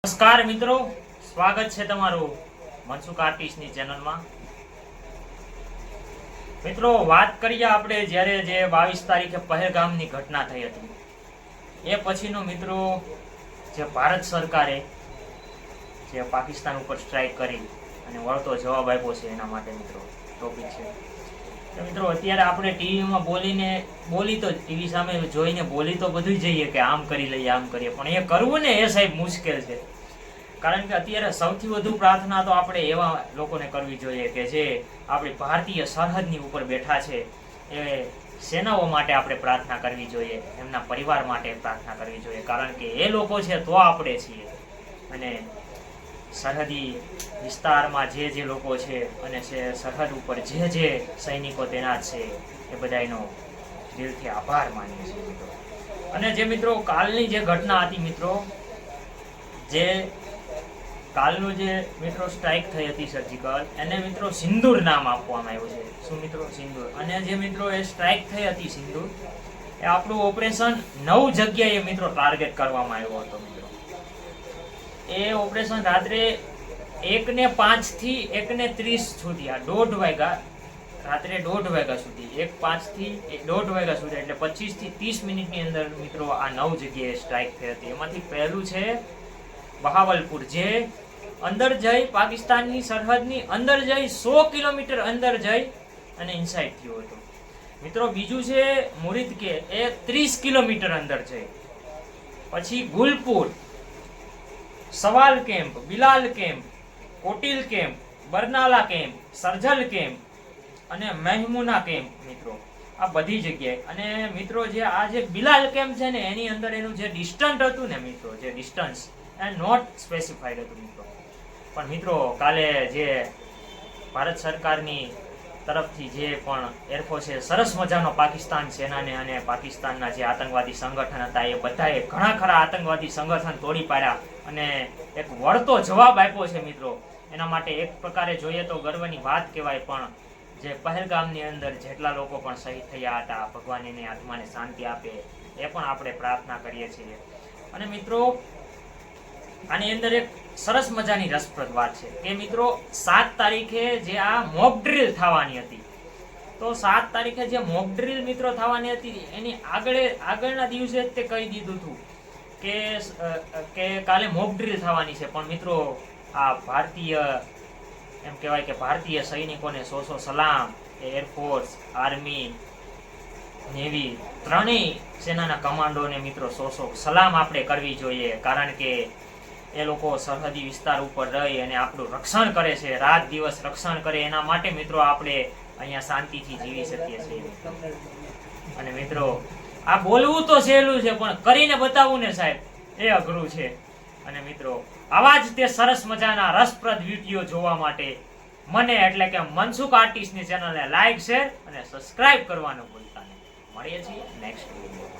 નમસ્કાર મિત્રો, સ્વાગત છે તમારું મનસુખ આર્ટિસ્ટની ચેનલમાં। મિત્રો, વાત કરીએ આપણે જ્યારે જે 22 તારીખે પહેલગામની ઘટના થઈ હતી એ પછીનો મિત્રો જે ભારત સરકારે જે પાકિસ્તાન ઉપર સ્ટ્રાઇક કરી અને વળતો જવાબ આપ્યો છે એના માટે મિત્રો ટોપિક છે। તો મિત્રો, અત્યારે આપણે ટીવીમાં બોલી તો ટીવી સામે જોઈને બોલી તો બધું જઈએ કે આમ કરી લઈએ આમ કરીએ, પણ એ કરવું ને એ સાહેબ મુશ્કેલ છે। કારણ કે અત્યારે સૌથી વધુ પ્રાર્થના તો આપણે એવા લોકોને કરવી જોઈએ કે જે આપણી ભારતીય સરહદની ઉપર બેઠા છે, એ સેનાઓ માટે આપણે પ્રાર્થના કરવી જોઈએ, એમના પરિવાર માટે પ્રાર્થના કરવી જોઈએ, કારણ કે એ લોકો છે તો આપણે છીએ। અને સરહદી વિસ્તારમાં જે લોકો છે અને સરહદ ઉપર જે સૈનિકો તૈનાત છે એ બધાનો દિલથી આભાર માનીએ છીએ મિત્રો। અને જે મિત્રો કાલની જે ઘટના હતી મિત્રો, જે કાલનું જે મિત્રો સ્ટ્રાઇક થઈ હતી સર્જિકલ, એને મિત્રો સિંદૂર નામ આપવામાં આવ્યું છે। શું મિત્રો? સિંદૂર। અને જે મિત્રો એ સ્ટ્રાઇક થઈ હતી સિંદૂર, એ આપણું ઓપરેશન 9 જગ્યાએ મિત્રો ટાર્ગેટ કરવામાં આવ્યો હતો મિત્રો। એ ઓપરેશન રાત્રે 1:05 થી 1:30 સુધી, આ 1:30 વાગ્યા, રાત્રે 1:30 વાગ્યા સુધી, 1:05 થી 1:30 વાગ્યા સુધી, એટલે 25 થી 30 મિનિટની અંદર મિત્રો આ 9 જગ્યાએ સ્ટ્રાઇક થઈ હતી। એમાંથી પહેલું છે બહાવલપુર, જે અંદર જઈ પાકિસ્તાનની સરહદની અંદર જઈ 100 કિલોમીટર અંદર જઈ અને ઇનસાઇડ થયું હતું મિત્રો। બીજું છે મુરીદકે, એ 30 કિલોમીટર અંદર જઈ। પછી Gulpur, Sawal camp, Bilal camp, Kotli camp, Barnala camp, Sarjal camp અને મહેમુના કેમ્પ મિત્રો, આ બધી જગ્યાએ। અને મિત્રો જે આ જે બિલાલ કેમ્પ છે ને, એની અંદર એનું જે ડિસ્ટન્સ હતું ને મિત્રો, જે ડિસ્ટન્સ એ નોટ સ્પેસિફાઈડ હતું મિત્રો। પણ મિત્રો કાલે જે ભારત સરકારની તરફથી જે પણ એરફોર્સે સરસ મજાનો પાકિસ્તાન સેનાને અને પાકિસ્તાનના જે આતંકવાદી સંગઠન હતા એ બધાએ ઘણા ખરા આતંકવાદી સંગઠન તોડી પાડ્યા અને એક વળતો જવાબ આપ્યો છે મિત્રો। એના માટે એક પ્રકારે જોઈએ તો ગર્વની વાત કહેવાય, પણ જે પહેલગામની અંદર જેટલા લોકો પણ શહીદ થયા હતા, ભગવાન એની આત્માને શાંતિ આપે એ પણ આપણે પ્રાર્થના કરીએ છીએ। અને મિત્રો આની અંદર એક સરસ મજાની રસપ્રદ વાત છે કે મિત્રો 7 તારીખે જે આ મોક ડ્રીલ થવાની હતી, તો 7 તારીખે જે મોક ડ્રીલ મિત્રો થવાની હતી એની આગળના દિવસે જ તે કહી દીધું હતું કે કાલે મોક ડ્રીલ થવાની છે। પણ મિત્રો આ ભારતીય, એમ કહેવાય કે ભારતીય સૈનિકોને 100 સલામ, એરફોર્સ, આર્મી, નેવી, ત્રણેય સેનાના કમાન્ડોને મિત્રો 100 સલામ આપણે કરવી જોઈએ, કારણ કે એ લોકો સરહદી વિસ્તાર ઉપર રહી અને આપણું રક્ષણ કરે છે, રાત દિવસ રક્ષણ કરે। એના માટે મિત્રો આપણે અહીંયા શાંતિથી જીવી શકીએ છીએ। અને મિત્રો આ બોલવું તો સહેલું છે, પણ કરીને બતાવવું ને સાહેબ એ અઘરું છે। અને મિત્રો આવા જ તે સરસ મજાના રસપ્રદ વિડીયો જોવા માટે મને એટલે કે મનસુખ આર્ટિસ્ટની ચેનલને લાઈક, શેર અને સબસ્ક્રાઇબ કરવાનું ભૂલતા નહીં। મળીએ છીએ નેક્સ્ટ વિડીયો।